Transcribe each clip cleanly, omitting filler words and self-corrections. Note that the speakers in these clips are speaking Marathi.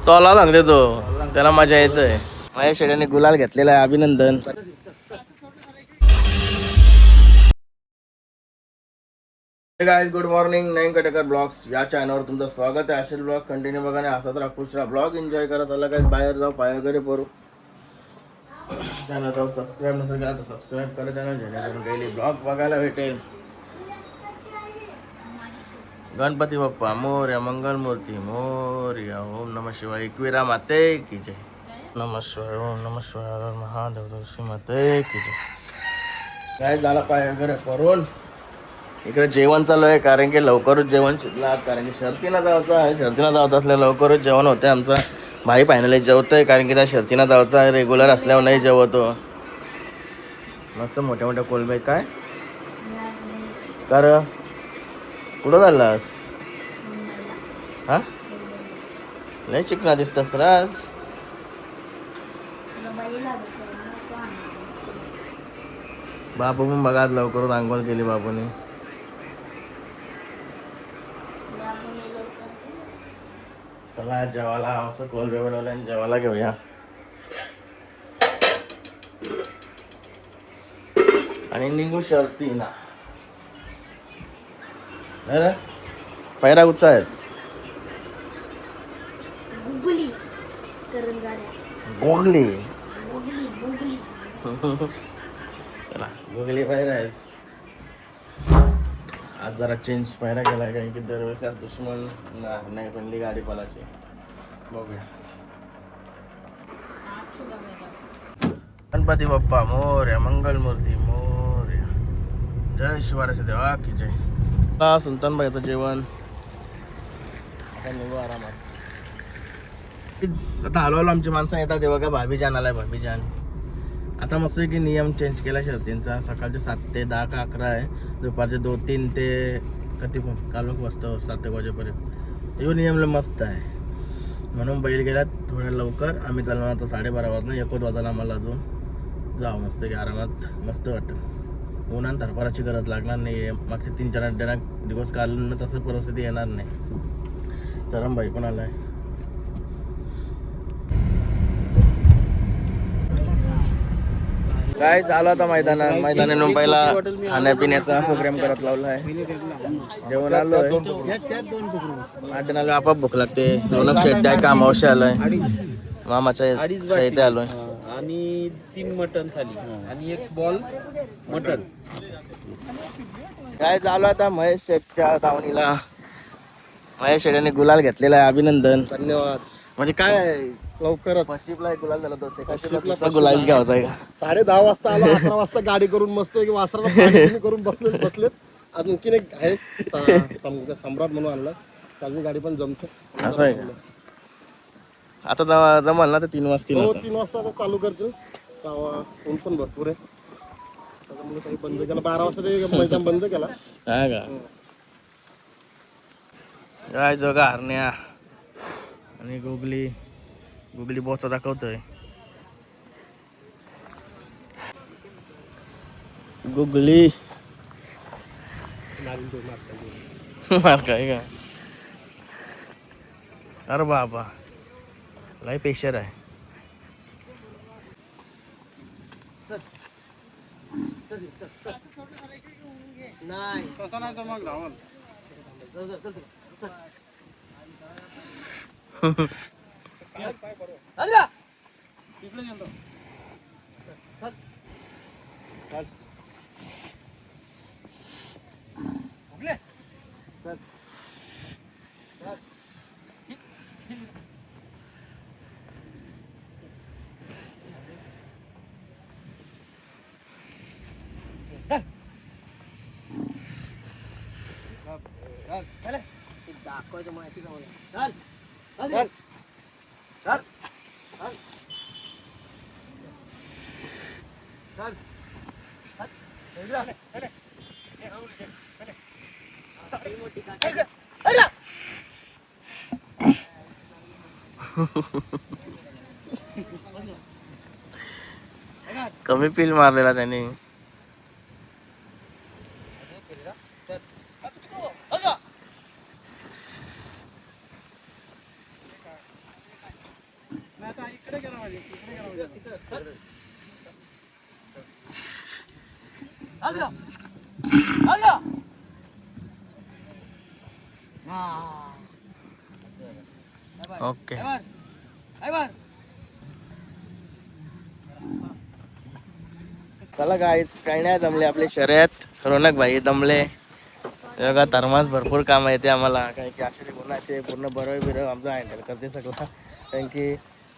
चला सांगते तो, त्याला मजा येतय. महेश शेड्याने गुलाल घेतलेला आहे, अभिनंदन. गाइस गुड मॉर्निंग, नईन कटेकर ब्लॉग्स या चॅनलवर तुमचं स्वागत आहे. असेल ब्लॉग कंटिन्यू बघा आणि हसत राहा, खुश राहा, ब्लॉग एन्जॉय करा. चला काय बाहेर जाऊ, पाय वगैरे पडू. चॅनल जाऊ सबस्क्राईब नसेल केला तर सबस्क्राईब करा चॅनल, जेणेकरून डेली ब्लॉग बघायला भेटेल. गणपती बाप्पा मोरया, मंगलमूर्ती मोरया. ओम नमः शिवाय, एकविरा माते की जय. नमः शिवाय, ओम नमः शिवाय, महादेव तुळशी माते की जय. काय झाला पाय वगैरे करून इकडे जेवण चालू आहे, कारण की लवकरच जेवण शिकला, कारण की शर्तीला धावता आहे. शर्तीला धावता असल्या लवकरच जेवण होते. आमचा भाई फायनली जेवतोय, कारण की त्या शर्तीला धावता रेग्युलर असल्यावर नाही जेवतो. मस्त मोठ्या मोठ्या कोलबे. काय कर कुठं चाललास? हा लय चिकना दिसतास राज. बापू पण बघा लवकर आंघोळ केली बापूने. चला जेवायला असं कोलबे बनवलं आणि जेवायला घेऊया. आणि निघू शर्तीला. पैरा कुठचा आहेस? गोगली चला गोगली पैरा आहेस. आज जरा चेंज पायरा गेला, कारण की दरवेळेस आज दुश्मन नाही बनली गाडी पलाची. बघूया. गणपती बाप्पा मोरया, मंगलमूर्ती मोरया. जय शिवाराचे देवा की जय. सुलतानबाईचं जेवण आता निघू आरामात. आता हळूहळू आमची माणसं येतात तेव्हा का भाभीजान आलाय. भाभीजान आता मस्त की नियम चेंज केला शर्तींचा. सकाळचे 7 ते 10 का 11 आहे, दुपारचे 2-3 ते कधी कालोख वाजता 7 वाजेपर्यंत. यो नियम मस्त आहे, म्हणून बैल गेल्यात थोड्या लवकर. आम्ही चालणार आता 12:30 वाजता. 1 वाजता आम्हाला अजून जाऊ मस्त की आरामात. मस्त वाटतं. उन्हात धरपराची गरज लागणार नाही. मागचे 3-4 दिवस काढून तसं परिस्थिती येणार नाही. चरम भाई पण आलाय. काय झालं आता मैदानात पहिला खाण्यापिण्याचा प्रोग्राम करत लावला आहे. जेवण आलोय, आपाप भूक लागते. रोनक शेट आहे कामावशी आलोय, मामाच्या इथे आलोय. आणि 3 मटन थाली आणि 1 बॉल मटन. काय चालू आता महेश शेटच्या दावणीला. महेश शेट्याने गुलाल घेतलेला आहे, अभिनंदन. धन्यवाद. म्हणजे काय लवकरच पश्चिमला गुलाल झाला तो. गुलाल घ्यायचा का? 10:30 वाजता आलो. 11 वाजता गाडी करून मस्त वासराला पाणी करून बसलेत. आणखीन एक आहे सम्राट म्हणून आणला, त्याची गाडी पण जमते. असं आहे का? आता जमाल ना तर 3 वाजता. हो 3 वाजता आता चालू करतील. ऊन पण भरपूर आहे, त्याच्यामुळे काही बंद केला. 12 वाजता ते मैदान बंद केला. काय का काय जगा हरण्या आणि गुगली बोचा दाखवतोय. गुगली मार काय का? अरे बाबा लय पेशर आहे. नाही तसं नाही तर मग धावल. दाखवायचं माहिती का मला. कमी पिल मारलेला त्याने. ओके. चला गाईच काही नाही जमले आपली शर्यत. रौनक भाई दमले. हे बघा थर्मास भरपूर काम येते आम्हाला, कारण की असे गुणाचे पूर्ण बरं बिरं आमचं हँडल करते सगळं, कारण की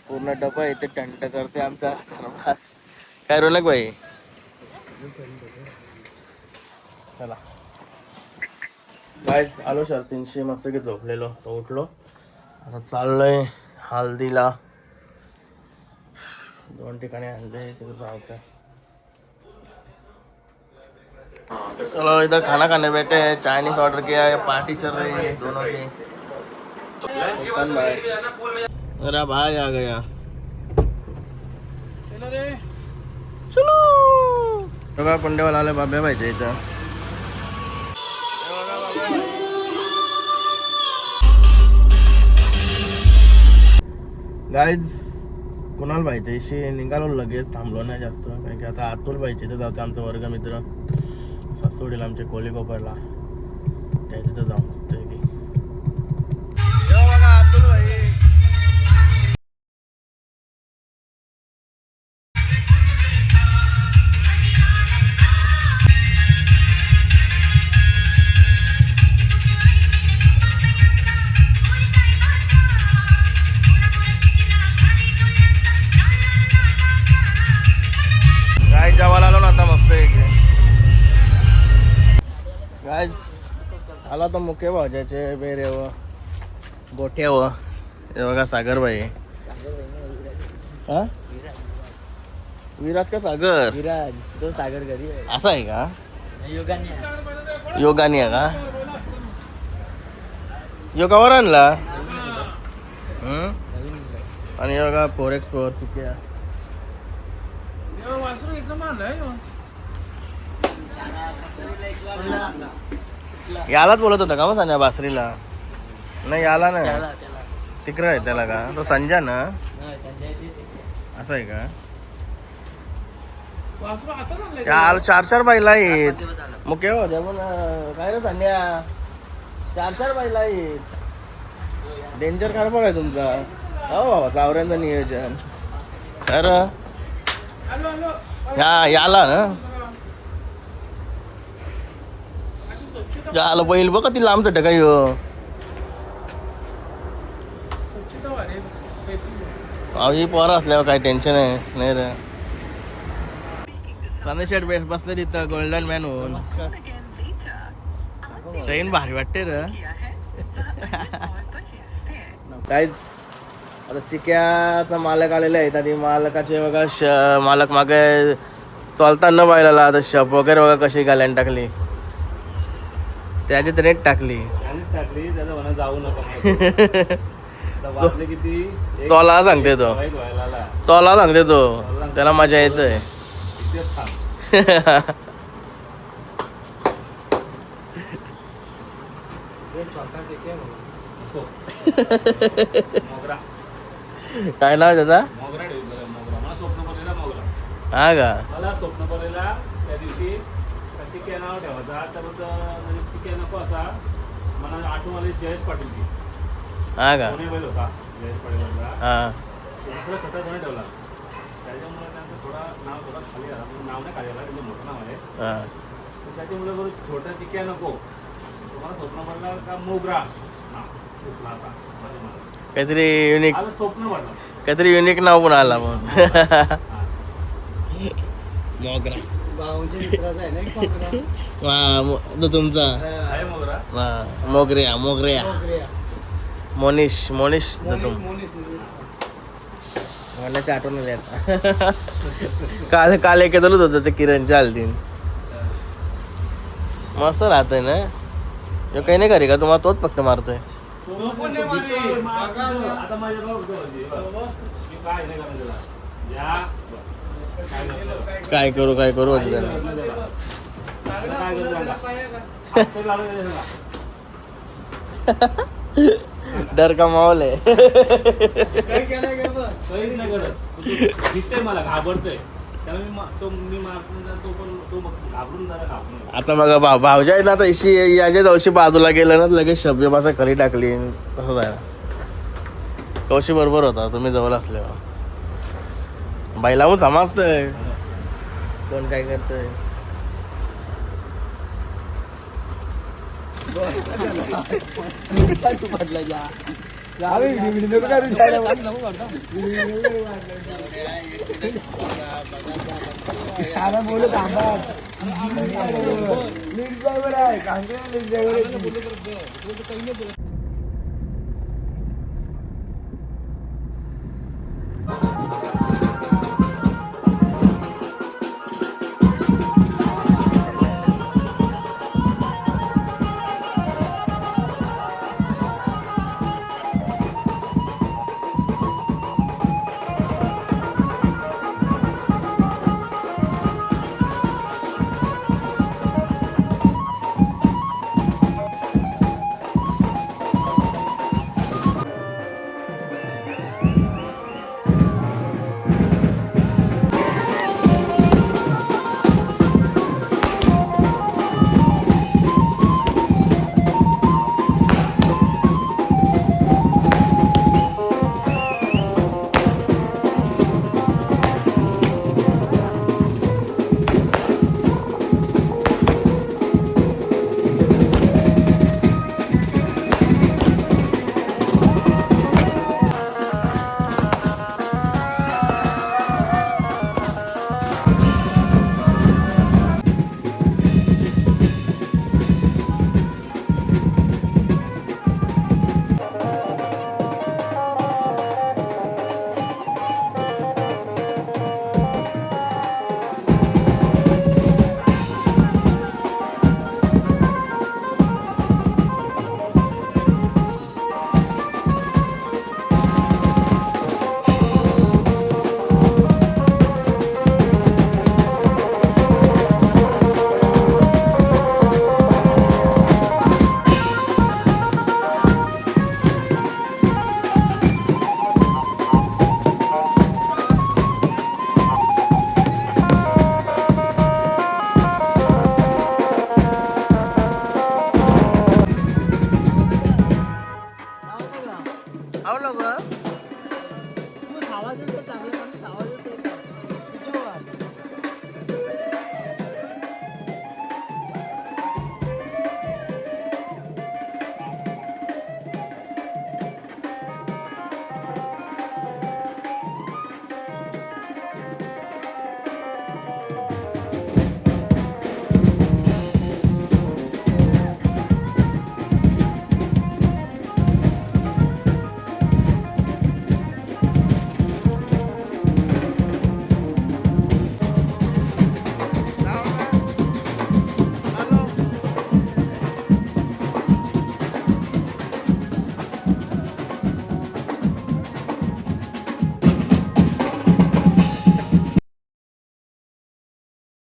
पूर्ण डबा येते टंट करते आमचा थर्मास. काय रौनक भाई. चला गाईज आलो सर 300 मस्त की झोपलेलो तो उठलो. आता चाललोय हल्दीला. 2 ठिकाणी हल्दी तिथे जायचं. चलो इधर खाना खाने बैठे हैं. चाइनीज ऑर्डर किया है, पार्टी चल रही है दोनों की. मेरा भाई आ गया. चलो बघा पंडेवाला आले बाब्या भाईच्या इथं. गाईज कुणाल भाईच्या इशी निघालो लगेच, थांबलो नाही जास्त, कारण की आता अतुल भाईच्या इथं जातो. आमचा वर्गमित्र सासवडीला आमच्या कोलीकोपरला, त्याच्या तिथं जाऊन असतोय की बघा अतुल भाई. काय जेवायला आलो ना आता मस्त एक गाईज आला तर मुके भाज्याचे बेरेव गोठ्याव. हे बघा सागर भाई. हा विराज का सागर. विराज तो सागर घरी आहे. असा आहे का. योगानी आहे का. योगावर आणला. आणि हे बघा फोरेक्स फोर चुक्या. यालाच बोलत होता का मग संजय बासरीला. नाही याला नाही तिकडं आहे त्याला का. तो संजय ना. असं आहे का. यार 4 बाईला आहेत मग केव्हा द्या पण काय रे संध्या. 4 बाईला आहेत. डेंजर कारभार आहे तुमचा. हो चावऱ्यांचं नियोजन. तर याला ना याला बैल बघ ती लांबच टकाई. ही पोरं असल्यावर काही टेन्शन आहे नाही रे. संदेश शेट बसले तिथं गोल्डन मॅन होऊन. चैन भारी वाटते रे. काहीच आता चिक्याचा मालक आलेला आहे. आणि मालकाचे बघा मालक मागे चालताना पाहिला. आता शप वगैरे बघा कशी घालायला टाकली. त्याची रेट टाकली. जाऊ नका. चोला सांगते तो. चोला सांगते तो. त्याला मजा येतय. काय नाव त्याचा. हा का. मला स्वप्न पडलेला त्या दिवशी चिक्या नाव ठेवायचा. तर चिक्या नको असा मला आठवण जयेश पाटीलची. हा का. बैल होता जयेश पाटीलचा. हा दुसरा छोटा सोने ठेवला. त्याच्यामुळे त्यांचं नाव थोडा खाली आला. नाव नाही खाली आला. त्यांचं मोठं नाव आहे. हा त्याच्यामुळे बरोबर छोटा चिक्या नको. तुम्हाला स्वप्न पडला का मोगरा सुचला असा. काहीतरी युनिक. आता स्वप्न पडलं काहीतरी युनिक नाव पण आला मग. मोगरा. तो तुमचा आहे मोगरा. मोगऱ्या मोगऱ्या मोनिश मोनिश तुम. मला ते आठवण आली आता. काल एकत्रच होतं ते किरणच्या हल्दीन. मस्त राहतोय ना. जो काही नाही करी का तुम्हाला तोच फक्त मारतोय. आता माझ्या काय नाही का काय करू होते त्याला. डर का माहौल है. काहीच नाही करत दिसतंय मला घाबरतोय त्यामुळे मी मारतो ना, तो घाबरून जरा घाबरून आता बघा भावजाई ना आता इशी याच्या जवळशी बाजूला गेलं ना लगेच शब्द असं खरी टाकली तसं जायला कौशी बरोबर होता तुम्ही जवळ असल्यावर बाईला मग समजतंय कोण काय करतंय आव लोक आवाज येतो चांगला आवाज येतो